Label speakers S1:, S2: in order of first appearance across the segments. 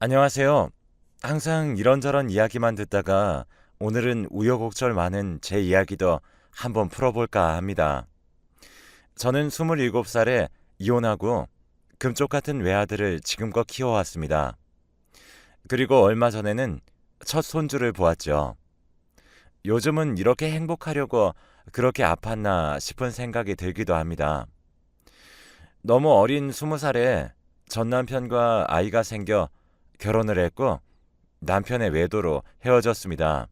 S1: 안녕하세요. 항상 이런저런 이야기만 듣다가 오늘은 우여곡절 많은 제 이야기도 한번 풀어볼까 합니다. 저는 27살에 이혼하고 금쪽 같은 외아들을 지금껏 키워왔습니다. 그리고 얼마 전에는 첫 손주를 보았죠. 요즘은 이렇게 행복하려고 그렇게 아팠나 싶은 생각이 들기도 합니다. 너무 어린 20살에 전 남편과 아이가 생겨 결혼을 했고 남편의 외도로 헤어졌습니다.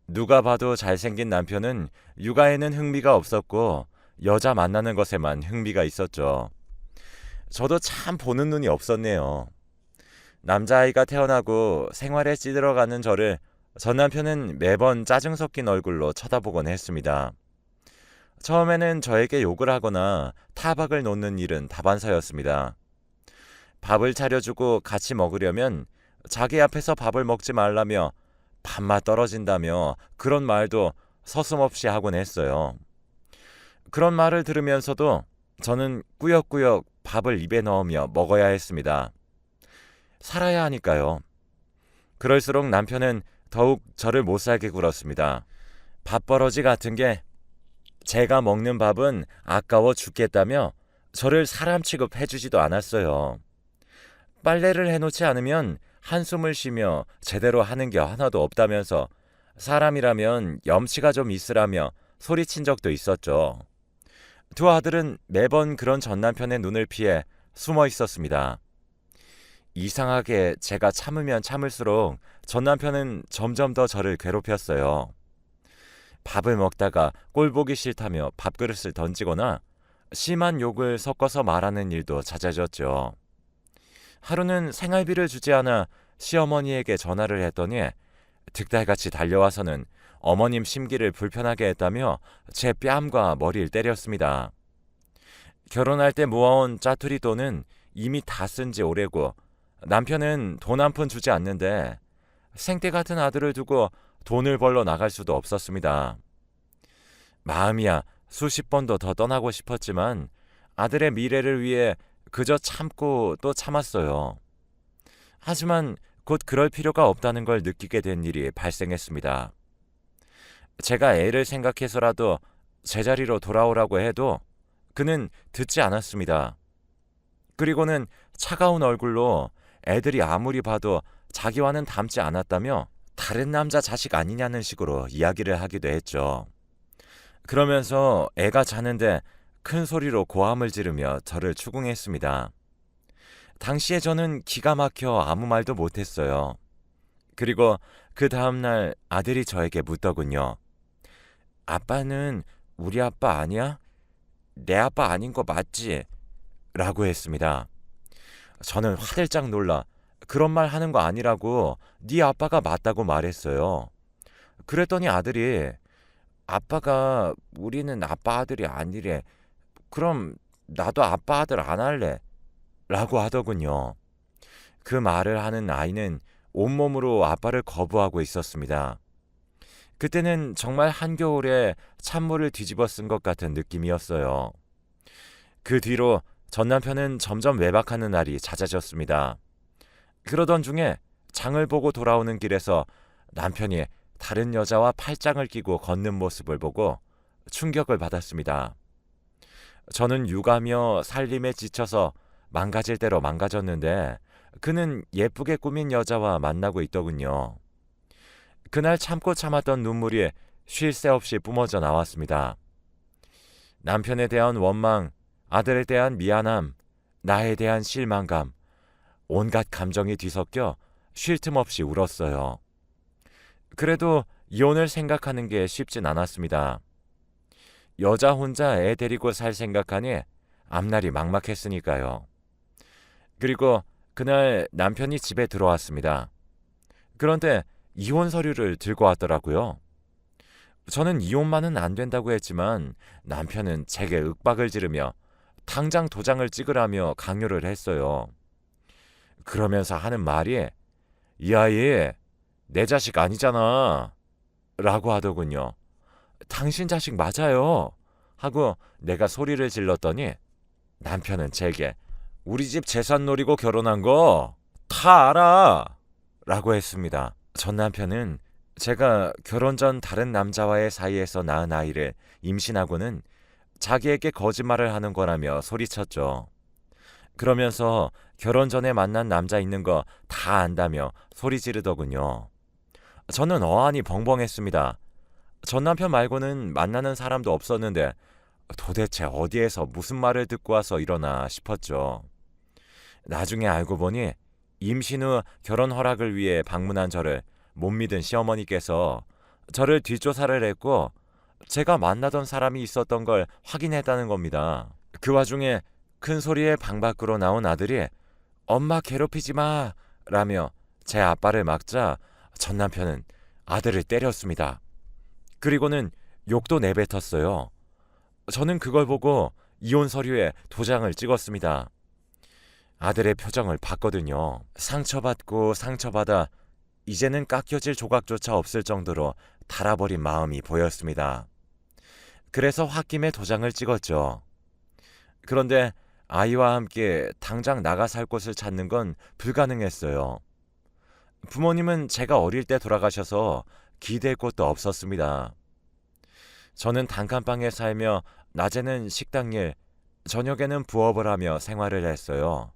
S1: 누가 봐도 잘생긴 남편은 육아에는 흥미가 없었고 여자 만나는 것에만 흥미가 있었죠. 저도 참 보는 눈이 없었네요. 남자아이가 태어나고 생활에 찌들어가는 저를 전 남편은 매번 짜증 섞인 얼굴로 쳐다보곤 했습니다. 처음에는 저에게 욕을 하거나 타박을 놓는 일은 다반사였습니다. 밥을 차려주고 같이 먹으려면 자기 앞에서 밥을 먹지 말라며 밥맛 떨어진다며 그런 말도 서슴없이 하곤 했어요. 그런 말을 들으면서도 저는 꾸역꾸역 밥을 입에 넣으며 먹어야 했습니다. 살아야 하니까요. 그럴수록 남편은 더욱 저를 못살게 굴었습니다. 밥버러지 같은 게 제가 먹는 밥은 아까워 죽겠다며 저를 사람 취급해주지도 않았어요. 빨래를 해놓지 않으면 한숨을 쉬며 제대로 하는 게 하나도 없다면서 사람이라면 염치가 좀 있으라며 소리친 적도 있었죠. 두 아들은 매번 그런 전 남편의 눈을 피해 숨어 있었습니다. 이상하게 제가 참으면 참을수록 전 남편은 점점 더 저를 괴롭혔어요. 밥을 먹다가 꼴 보기 싫다며 밥그릇을 던지거나 심한 욕을 섞어서 말하는 일도 잦아졌죠. 하루는 생활비를 주지 않아 시어머니에게 전화를 했더니 득달같이 달려와서는 어머님 심기를 불편하게 했다며 제 뺨과 머리를 때렸습니다. 결혼할 때 모아온 짜투리 돈은 이미 다 쓴 지 오래고 남편은 돈 한 푼 주지 않는데 생떼 같은 아들을 두고 돈을 벌러 나갈 수도 없었습니다. 마음이야 수십 번도 더 떠나고 싶었지만 아들의 미래를 위해 그저 참고 또 참았어요. 하지만 곧 그럴 필요가 없다는 걸 느끼게 된 일이 발생했습니다. 제가 애를 생각해서라도 제자리로 돌아오라고 해도 그는 듣지 않았습니다. 그리고는 차가운 얼굴로 애들이 아무리 봐도 자기와는 닮지 않았다며 다른 남자 자식 아니냐는 식으로 이야기를 하기도 했죠. 그러면서 애가 자는데 큰 소리로 고함을 지르며 저를 추궁했습니다. 당시에 저는 기가 막혀 아무 말도 못했어요. 그리고 그 다음날 아들이 저에게 묻더군요. 아빠는 우리 아빠 아니야? 내 아빠 아닌 거 맞지? 라고 했습니다. 저는 화들짝 놀라 그런 말 하는 거 아니라고 네 아빠가 맞다고 말했어요. 그랬더니 아들이 아빠가 우리는 아빠 아들이 아니래. 그럼 나도 아빠 아들 안 할래. 라고 하더군요. 그 말을 하는 아이는 온몸으로 아빠를 거부하고 있었습니다. 그때는 정말 한겨울에 찬물을 뒤집어 쓴 것 같은 느낌이었어요. 그 뒤로 전 남편은 점점 외박하는 날이 잦아졌습니다. 그러던 중에 장을 보고 돌아오는 길에서 남편이 다른 여자와 팔짱을 끼고 걷는 모습을 보고 충격을 받았습니다. 저는 육아며 살림에 지쳐서 망가질 대로 망가졌는데 그는 예쁘게 꾸민 여자와 만나고 있더군요. 그날 참고 참았던 눈물이 쉴 새 없이 뿜어져 나왔습니다. 남편에 대한 원망, 아들에 대한 미안함, 나에 대한 실망감, 온갖 감정이 뒤섞여 쉴 틈 없이 울었어요. 그래도 이혼을 생각하는 게 쉽진 않았습니다. 여자 혼자 애 데리고 살 생각하니 앞날이 막막했으니까요. 그리고 그날 남편이 집에 들어왔습니다. 그런데 이혼 서류를 들고 왔더라고요. 저는 이혼만은 안 된다고 했지만 남편은 제게 윽박을 지르며 당장 도장을 찍으라며 강요를 했어요. 그러면서 하는 말이 이 아이 내 자식 아니잖아 라고 하더군요. 당신 자식 맞아요 하고 내가 소리를 질렀더니 남편은 제게 우리 집 재산 노리고 결혼한 거 다 알아! 라고 했습니다. 전 남편은 제가 결혼 전 다른 남자와의 사이에서 낳은 아이를 임신하고는 자기에게 거짓말을 하는 거라며 소리쳤죠. 그러면서 결혼 전에 만난 남자 있는 거 다 안다며 소리 지르더군요. 저는 어안이 벙벙했습니다. 전 남편 말고는 만나는 사람도 없었는데 도대체 어디에서 무슨 말을 듣고 와서 이러나 싶었죠. 나중에 알고 보니 임신 후 결혼 허락을 위해 방문한 저를 못 믿은 시어머니께서 저를 뒷조사를 했고 제가 만나던 사람이 있었던 걸 확인했다는 겁니다. 그 와중에 큰 소리에 방 밖으로 나온 아들이 엄마 괴롭히지 마 라며 제 아빠를 막자 전 남편은 아들을 때렸습니다. 그리고는 욕도 내뱉었어요. 저는 그걸 보고 이혼 서류에 도장을 찍었습니다. 아들의 표정을 봤거든요. 상처받고 상처받아 이제는 깎여질 조각조차 없을 정도로 달아버린 마음이 보였습니다. 그래서 홧김에 도장을 찍었죠. 그런데 아이와 함께 당장 나가 살 곳을 찾는 건 불가능했어요. 부모님은 제가 어릴 때 돌아가셔서 기댈 곳도 없었습니다. 저는 단칸방에 살며 낮에는 식당 일, 저녁에는 부업을 하며 생활을 했어요.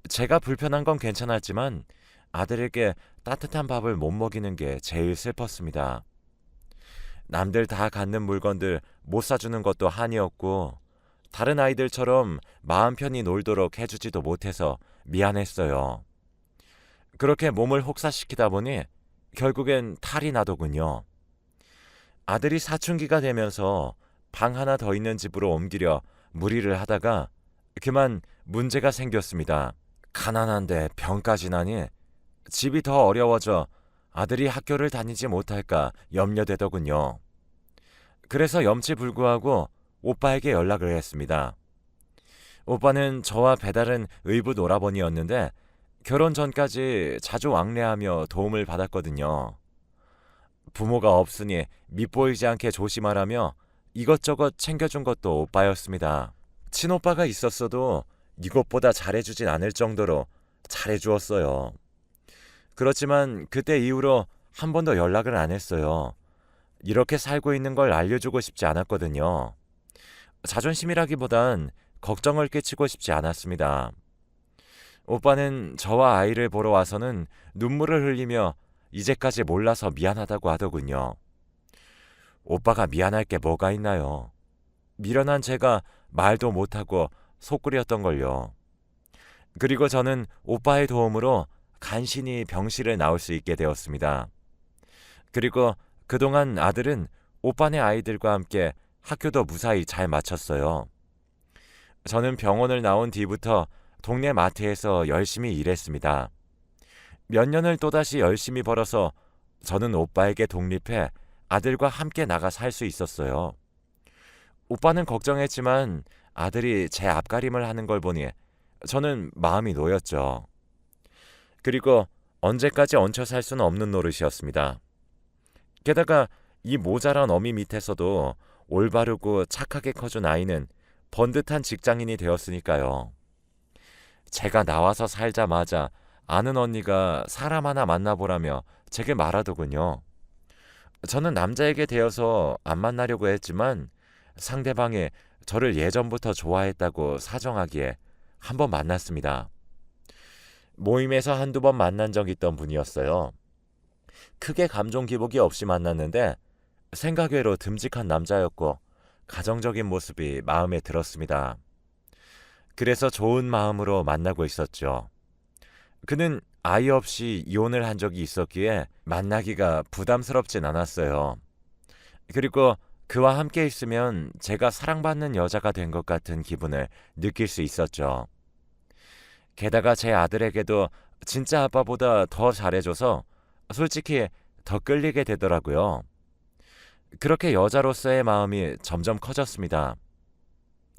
S1: 제가 불편한 건 괜찮았지만 아들에게 따뜻한 밥을 못 먹이는 게 제일 슬펐습니다. 남들 다 갖는 물건들 못 사주는 것도 한이었고 다른 아이들처럼 마음 편히 놀도록 해주지도 못해서 미안했어요. 그렇게 몸을 혹사시키다 보니 결국엔 탈이 나더군요. 아들이 사춘기가 되면서 방 하나 더 있는 집으로 옮기려 무리를 하다가 그만 문제가 생겼습니다. 가난한데 병까지 나니 집이 더 어려워져 아들이 학교를 다니지 못할까 염려되더군요. 그래서 염치불구하고 오빠에게 연락을 했습니다. 오빠는 저와 배다른 의붓 오라버니였는데 결혼 전까지 자주 왕래하며 도움을 받았거든요. 부모가 없으니 밉보이지 않게 조심하라며 이것저것 챙겨준 것도 오빠였습니다. 친오빠가 있었어도 이것보다 잘해주진 않을 정도로 잘해주었어요. 그렇지만 그때 이후로 한 번도 연락을 안 했어요. 이렇게 살고 있는 걸 알려주고 싶지 않았거든요. 자존심이라기보단 걱정을 끼치고 싶지 않았습니다. 오빠는 저와 아이를 보러 와서는 눈물을 흘리며 이제까지 몰라서 미안하다고 하더군요. 오빠가 미안할 게 뭐가 있나요? 미련한 제가 말도 못하고 속구렸던걸요. 그리고 저는 오빠의 도움으로 간신히 병실을 나올 수 있게 되었습니다. 그리고 그동안 아들은 오빠네 아이들과 함께 학교도 무사히 잘 마쳤어요. 저는 병원을 나온 뒤부터 동네 마트에서 열심히 일했습니다. 몇 년을 또다시 열심히 벌어서 저는 오빠에게 독립해 아들과 함께 나가 살 수 있었어요. 오빠는 걱정했지만 아들이 제 앞가림을 하는 걸 보니 저는 마음이 놓였죠. 그리고 언제까지 얹혀 살 수는 없는 노릇이었습니다. 게다가 이 모자란 어미 밑에서도 올바르고 착하게 커준 아이는 번듯한 직장인이 되었으니까요. 제가 나와서 살자마자 아는 언니가 사람 하나 만나보라며 제게 말하더군요. 저는 남자에게 대여서 안 만나려고 했지만 상대방이 저를 예전부터 좋아했다고 사정하기에 한번 만났습니다. 모임에서 한두 번 만난 적 있던 분이었어요. 크게 감정 기복이 없이 만났는데 생각외로 듬직한 남자였고 가정적인 모습이 마음에 들었습니다. 그래서 좋은 마음으로 만나고 있었죠. 그는 아이 없이 이혼을 한 적이 있었기에 만나기가 부담스럽진 않았어요. 그리고 그와 함께 있으면 제가 사랑받는 여자가 된 것 같은 기분을 느낄 수 있었죠. 게다가 제 아들에게도 진짜 아빠보다 더 잘해줘서 솔직히 더 끌리게 되더라고요. 그렇게 여자로서의 마음이 점점 커졌습니다.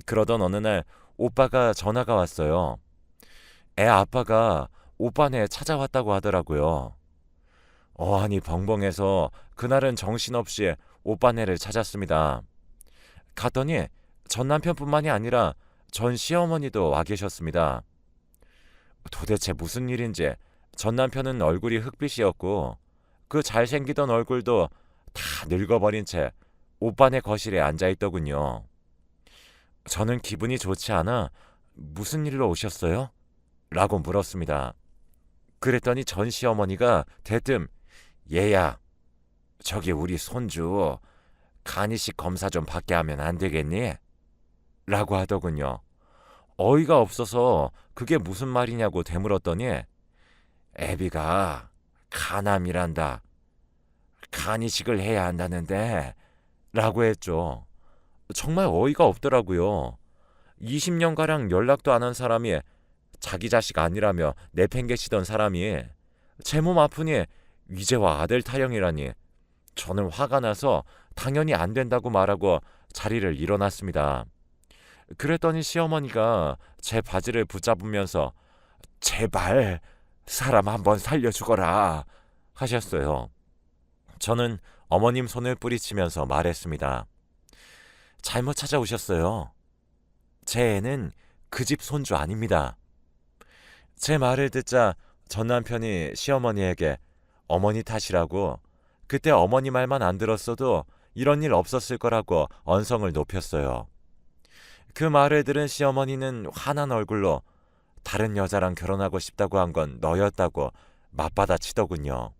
S1: 그러던 어느 날 오빠가 전화가 왔어요. 애 아빠가 오빠네 찾아왔다고 하더라고요. 어안이 벙벙해서 그날은 정신없이 오빠네를 찾았습니다. 갔더니 전 남편뿐만이 아니라 전 시어머니도 와 계셨습니다. 도대체 무슨 일인지 전 남편은 얼굴이 흑빛이었고 그 잘생기던 얼굴도 다 늙어버린 채 오빠네 거실에 앉아있더군요. 저는 기분이 좋지 않아 무슨 일로 오셨어요? 라고 물었습니다. 그랬더니 전 시어머니가 대뜸 얘야, 저기 우리 손주 간이식 검사 좀 받게 하면 안 되겠니? 라고 하더군요. 어이가 없어서 그게 무슨 말이냐고 되물었더니 애비가 간암이란다. 간이식을 해야 한다는데 라고 했죠. 정말 어이가 없더라고요. 20년가량 연락도 안 한 사람이 자기 자식 아니라며 내팽개치던 사람이 제 몸 아프니 위제와 아들 타령이라니 저는 화가 나서 당연히 안 된다고 말하고 자리를 일어났습니다. 그랬더니 시어머니가 제 바지를 붙잡으면서 제발 사람 한번 살려주거라 하셨어요. 저는 어머님 손을 뿌리치면서 말했습니다. 잘못 찾아오셨어요. 제 애는 그 집 손주 아닙니다. 제 말을 듣자 전 남편이 시어머니에게 어머니 탓이라고 그때 어머니 말만 안 들었어도 이런 일 없었을 거라고 언성을 높였어요. 그 말을 들은 시어머니는 화난 얼굴로 다른 여자랑 결혼하고 싶다고 한 건 너였다고 맞받아치더군요.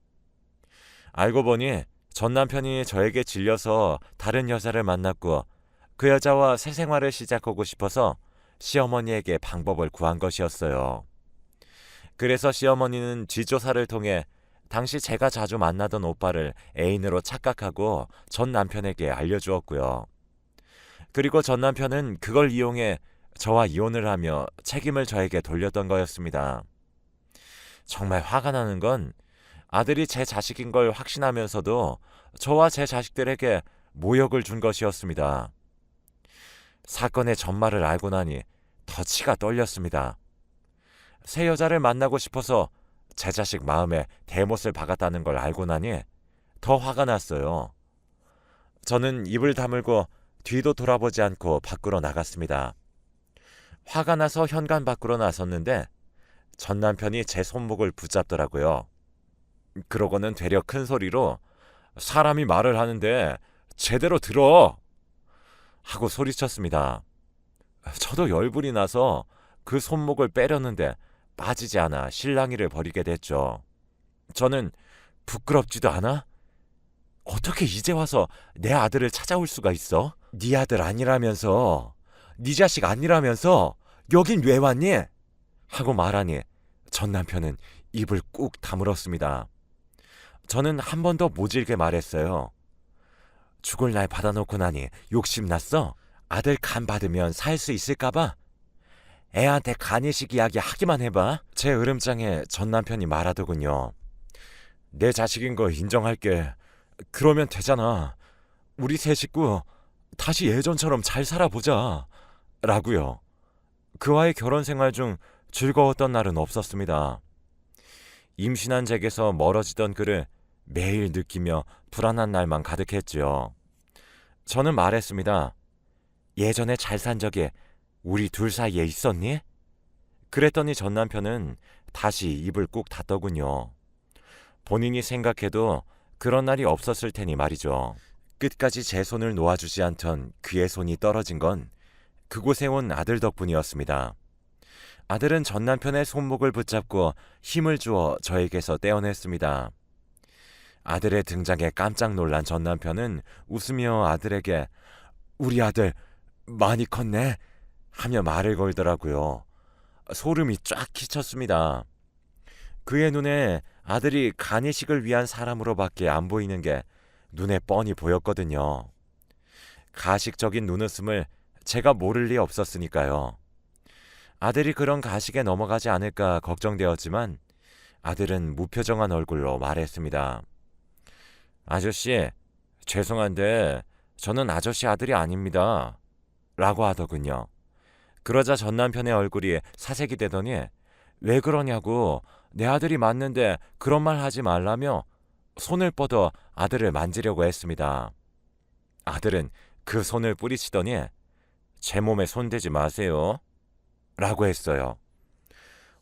S1: 알고 보니 전 남편이 저에게 질려서 다른 여자를 만났고 그 여자와 새 생활을 시작하고 싶어서 시어머니에게 방법을 구한 것이었어요. 그래서 시어머니는 뒷조사를 통해 당시 제가 자주 만나던 오빠를 애인으로 착각하고 전 남편에게 알려주었고요. 그리고 전 남편은 그걸 이용해 저와 이혼을 하며 책임을 저에게 돌렸던 거였습니다. 정말 화가 나는 건 아들이 제 자식인 걸 확신하면서도 저와 제 자식들에게 모욕을 준 것이었습니다. 사건의 전말을 알고 나니 더 치가 떨렸습니다. 새 여자를 만나고 싶어서 제 자식 마음에 대못을 박았다는 걸 알고 나니 더 화가 났어요. 저는 입을 다물고 뒤도 돌아보지 않고 밖으로 나갔습니다. 화가 나서 현관 밖으로 나섰는데 전 남편이 제 손목을 붙잡더라고요. 그러고는 되려 큰 소리로 사람이 말을 하는데 제대로 들어! 하고 소리쳤습니다. 저도 열불이 나서 그 손목을 빼려는데 빠지지 않아 실랑이를 벌이게 됐죠. 저는 부끄럽지도 않아? 어떻게 이제 와서 내 아들을 찾아올 수가 있어? 네 아들 아니라면서, 네 자식 아니라면서 여긴 왜 왔니? 하고 말하니 전 남편은 입을 꾹 다물었습니다. 저는 한 번 더 모질게 말했어요. 죽을 날 받아놓고 나니 욕심났어? 아들 간 받으면 살 수 있을까봐? 애한테 간이식 이야기 하기만 해봐. 제 으름장에 전 남편이 말하더군요. 내 자식인 거 인정할게. 그러면 되잖아. 우리 세 식구 다시 예전처럼 잘 살아보자. 라고요. 그와의 결혼 생활 중 즐거웠던 날은 없었습니다. 임신한 제게서 멀어지던 그를 매일 느끼며 불안한 날만 가득했지요. 저는 말했습니다. 예전에 잘 산 적이 우리 둘 사이에 있었니? 그랬더니 전 남편은 다시 입을 꾹 닫더군요. 본인이 생각해도 그런 날이 없었을 테니 말이죠. 끝까지 제 손을 놓아주지 않던 그의 손이 떨어진 건 그곳에 온 아들 덕분이었습니다. 아들은 전 남편의 손목을 붙잡고 힘을 주어 저에게서 떼어냈습니다. 아들의 등장에 깜짝 놀란 전 남편은 웃으며 아들에게 우리 아들 많이 컸네 하며 말을 걸더라고요. 소름이 쫙 끼쳤습니다. 그의 눈에 아들이 간이식을 위한 사람으로밖에 안 보이는 게 눈에 뻔히 보였거든요. 가식적인 눈웃음을 제가 모를 리 없었으니까요. 아들이 그런 가식에 넘어가지 않을까 걱정되었지만 아들은 무표정한 얼굴로 말했습니다. 아저씨, 죄송한데 저는 아저씨 아들이 아닙니다. 라고 하더군요. 그러자 전 남편의 얼굴이 사색이 되더니 왜 그러냐고 내 아들이 맞는데 그런 말 하지 말라며 손을 뻗어 아들을 만지려고 했습니다. 아들은 그 손을 뿌리치더니 제 몸에 손대지 마세요. 라고 했어요.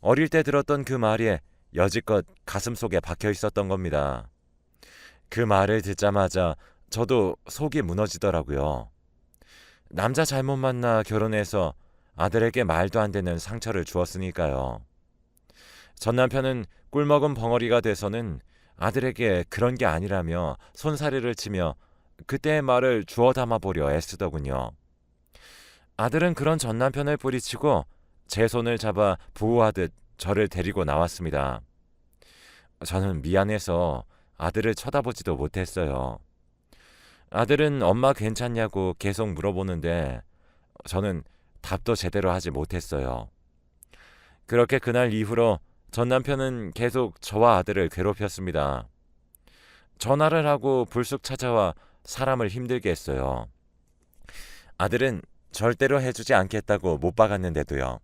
S1: 어릴 때 들었던 그 말이 여지껏 가슴속에 박혀 있었던 겁니다. 그 말을 듣자마자 저도 속이 무너지더라고요. 남자 잘못 만나 결혼해서 아들에게 말도 안 되는 상처를 주었으니까요. 전 남편은 꿀먹은 벙어리가 돼서는 아들에게 그런 게 아니라며 손사래를 치며 그때의 말을 주워 담아보려 애쓰더군요. 아들은 그런 전 남편을 뿌리치고 제 손을 잡아 부호하듯 저를 데리고 나왔습니다. 저는 미안해서 아들을 쳐다보지도 못했어요. 아들은 엄마 괜찮냐고 계속 물어보는데 저는 답도 제대로 하지 못했어요. 그렇게 그날 이후로 전 남편은 계속 저와 아들을 괴롭혔습니다. 전화를 하고 불쑥 찾아와 사람을 힘들게 했어요. 아들은 절대로 해주지 않겠다고 못 박았는데도요.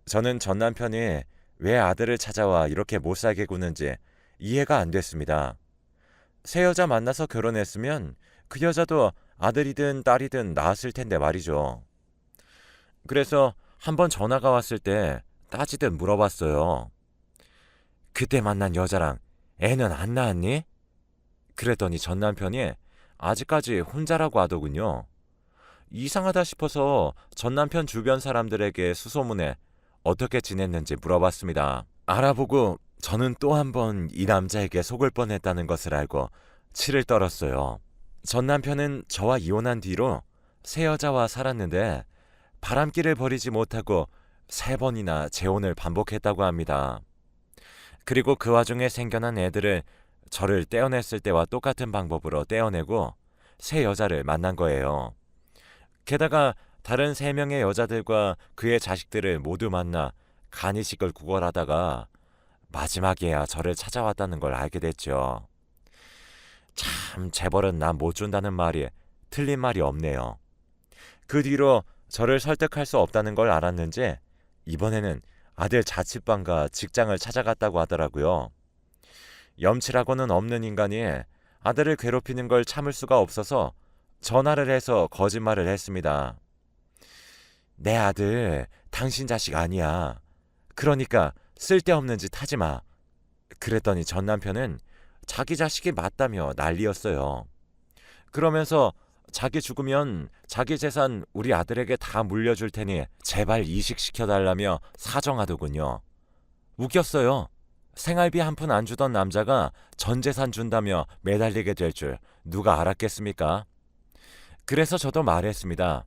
S1: 저는 전 남편이 왜 아들을 찾아와 이렇게 못살게 구는지 이해가 안 됐습니다. 새 여자 만나서 결혼했으면 그 여자도 아들이든 딸이든 낳았을 텐데 말이죠. 그래서 한번 전화가 왔을 때 따지듯 물어봤어요. 그때 만난 여자랑 애는 안 낳았니? 그랬더니 전 남편이 아직까지 혼자라고 하더군요. 이상하다 싶어서 전 남편 주변 사람들에게 수소문해 어떻게 지냈는지 물어봤습니다. 알아보고 저는 또 한 번 이 남자에게 속을 뻔했다는 것을 알고 치를 떨었어요. 전 남편은 저와 이혼한 뒤로 새 여자와 살았는데 바람길을 버리지 못하고 3번이나 재혼을 반복했다고 합니다. 그리고 그 와중에 생겨난 애들을 저를 떼어냈을 때와 똑같은 방법으로 떼어내고 새 여자를 만난 거예요. 게다가 다른 3명의 여자들과 그의 자식들을 모두 만나 간이식을 구걸하다가 마지막에야 저를 찾아왔다는 걸 알게 됐죠. 참 재벌은 남 못 준다는 말이 틀린 말이 없네요. 그 뒤로 저를 설득할 수 없다는 걸 알았는지 이번에는 아들 자취방과 직장을 찾아갔다고 하더라고요. 염치라고는 없는 인간이 아들을 괴롭히는 걸 참을 수가 없어서 전화를 해서 거짓말을 했습니다. 내 아들 당신 자식 아니야. 그러니까 쓸데없는 짓 하지 마. 그랬더니 전 남편은 자기 자식이 맞다며 난리였어요. 그러면서 자기 죽으면 자기 재산 우리 아들에게 다 물려줄 테니 제발 이식시켜달라며 사정하더군요. 웃겼어요. 생활비 한 푼 안 주던 남자가 전 재산 준다며 매달리게 될 줄 누가 알았겠습니까? 그래서 저도 말했습니다.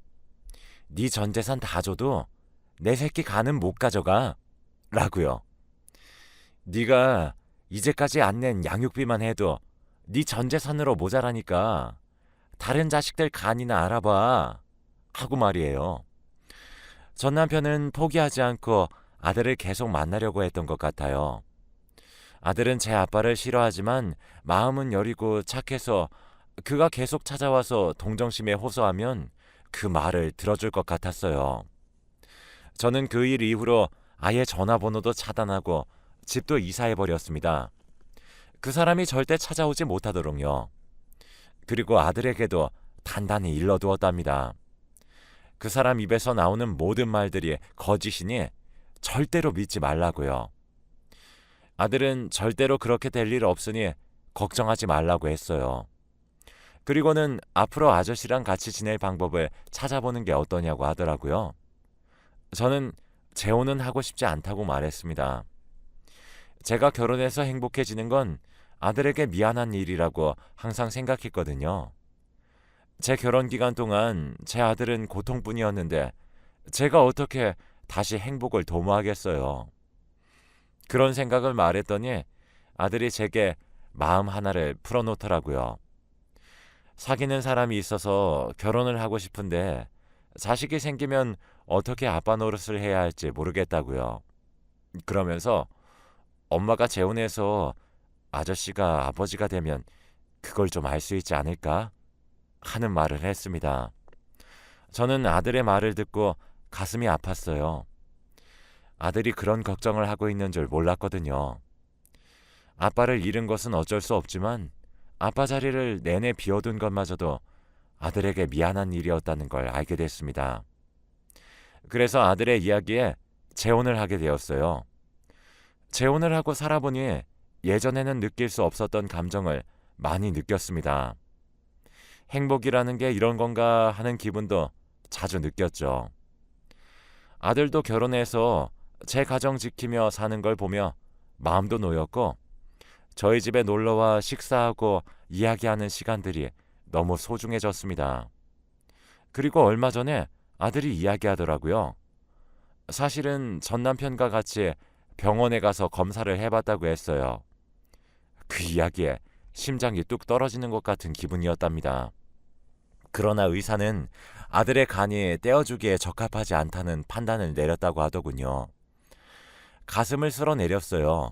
S1: 네 전 재산 다 줘도 내 새끼 간은 못 가져가. 라고요. 네가 이제까지 안 낸 양육비만 해도 네 전 재산으로 모자라니까 다른 자식들 간이나 알아봐. 하고 말이에요. 전 남편은 포기하지 않고 아들을 계속 만나려고 했던 것 같아요. 아들은 제 아빠를 싫어하지만 마음은 여리고 착해서 그가 계속 찾아와서 동정심에 호소하면 그 말을 들어줄 것 같았어요. 저는 그 일 이후로 아예 전화번호도 차단하고 집도 이사해버렸습니다. 그 사람이 절대 찾아오지 못하도록요. 그리고 아들에게도 단단히 일러두었답니다. 그 사람 입에서 나오는 모든 말들이 거짓이니 절대로 믿지 말라고요. 아들은 절대로 그렇게 될 일 없으니 걱정하지 말라고 했어요. 그리고는 앞으로 아저씨랑 같이 지낼 방법을 찾아보는 게 어떠냐고 하더라고요. 저는 재혼은 하고 싶지 않다고 말했습니다. 제가 결혼해서 행복해지는 건 아들에게 미안한 일이라고 항상 생각했거든요. 제 결혼 기간 동안 제 아들은 고통뿐이었는데 제가 어떻게 다시 행복을 도모하겠어요. 그런 생각을 말했더니 아들이 제게 마음 하나를 풀어놓더라고요. 사귀는 사람이 있어서 결혼을 하고 싶은데 자식이 생기면 어떻게 아빠 노릇을 해야 할지 모르겠다고요. 그러면서 엄마가 재혼해서 아저씨가 아버지가 되면 그걸 좀 알 수 있지 않을까? 하는 말을 했습니다. 저는 아들의 말을 듣고 가슴이 아팠어요. 아들이 그런 걱정을 하고 있는 줄 몰랐거든요. 아빠를 잃은 것은 어쩔 수 없지만 아빠 자리를 내내 비워둔 것마저도 아들에게 미안한 일이었다는 걸 알게 됐습니다. 그래서 아들의 이야기에 재혼을 하게 되었어요. 재혼을 하고 살아보니 예전에는 느낄 수 없었던 감정을 많이 느꼈습니다. 행복이라는 게 이런 건가 하는 기분도 자주 느꼈죠. 아들도 결혼해서 제 가정 지키며 사는 걸 보며 마음도 놓였고, 저희 집에 놀러와 식사하고 이야기하는 시간들이 너무 소중해졌습니다. 그리고 얼마 전에 아들이 이야기하더라고요. 사실은 전 남편과 같이 병원에 가서 검사를 해봤다고 했어요. 그 이야기에 심장이 뚝 떨어지는 것 같은 기분이었답니다. 그러나 의사는 아들의 간이 떼어주기에 적합하지 않다는 판단을 내렸다고 하더군요. 가슴을 쓸어내렸어요.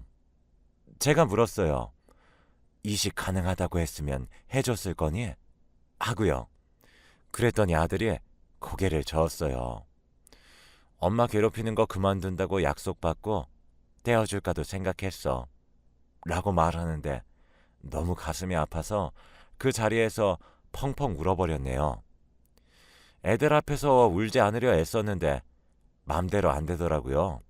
S1: 제가 물었어요. 이식 가능하다고 했으면 해줬을 거니? 하고요. 그랬더니 아들이 고개를 저었어요. 엄마 괴롭히는 거 그만둔다고 약속받고 떼어줄까도 생각했어. 라고 말하는데 너무 가슴이 아파서 그 자리에서 펑펑 울어버렸네요. 애들 앞에서 울지 않으려 애썼는데 맘대로 안 되더라고요.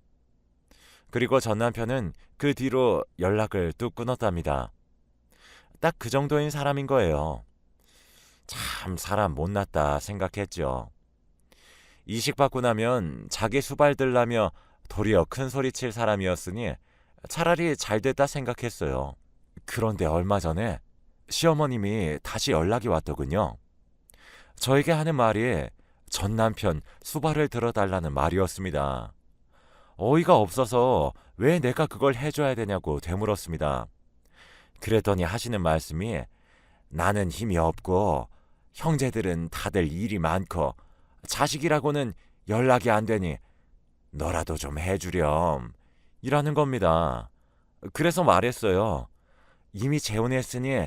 S1: 그리고 전 남편은 그 뒤로 연락을 뚝 끊었답니다. 딱 그 정도인 사람인 거예요. 참 사람 못났다 생각했죠. 이식받고 나면 자기 수발들라며 도리어 큰 소리 칠 사람이었으니 차라리 잘 됐다 생각했어요. 그런데 얼마 전에 시어머님이 다시 연락이 왔더군요. 저에게 하는 말이 전 남편 수발을 들어달라는 말이었습니다. 어이가 없어서 왜 내가 그걸 해줘야 되냐고 되물었습니다. 그랬더니 하시는 말씀이 나는 힘이 없고 형제들은 다들 일이 많고 자식이라고는 연락이 안 되니 너라도 좀 해주렴 이라는 겁니다. 그래서 말했어요. 이미 재혼했으니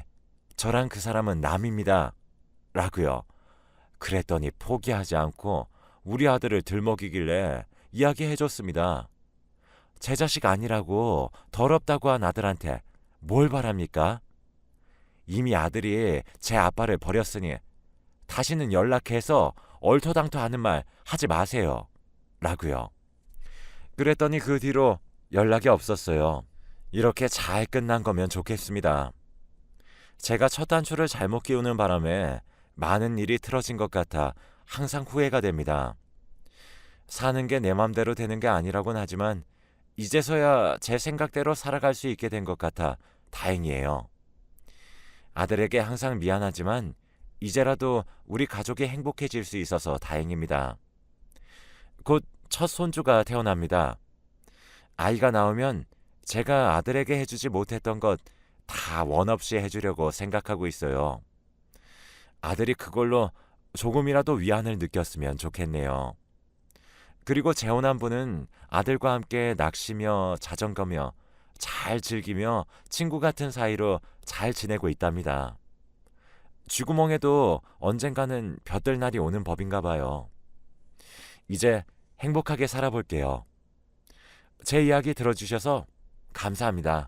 S1: 저랑 그 사람은 남입니다. 라고요. 그랬더니 포기하지 않고 우리 아들을 들먹이길래 이야기해줬습니다. 제 자식 아니라고 더럽다고 한 아들한테 뭘 바랍니까? 이미 아들이 제 아빠를 버렸으니 다시는 연락해서 얼토당토하는 말 하지 마세요. 라고요. 그랬더니 그 뒤로 연락이 없었어요. 이렇게 잘 끝난 거면 좋겠습니다. 제가 첫 단추를 잘못 끼우는 바람에 많은 일이 틀어진 것 같아 항상 후회가 됩니다. 사는 게 내 맘대로 되는 게 아니라고는 하지만 이제서야 제 생각대로 살아갈 수 있게 된 것 같아 다행이에요. 아들에게 항상 미안하지만 이제라도 우리 가족이 행복해질 수 있어서 다행입니다. 곧 첫 손주가 태어납니다. 아이가 나오면 제가 아들에게 해주지 못했던 것 다 원 없이 해주려고 생각하고 있어요. 아들이 그걸로 조금이라도 위안을 느꼈으면 좋겠네요. 그리고 재혼한 분은 아들과 함께 낚시며 자전거며 잘 즐기며 친구 같은 사이로 잘 지내고 있답니다. 쥐구멍에도 언젠가는 볕들 날이 오는 법인가 봐요. 이제 행복하게 살아볼게요. 제 이야기 들어주셔서 감사합니다.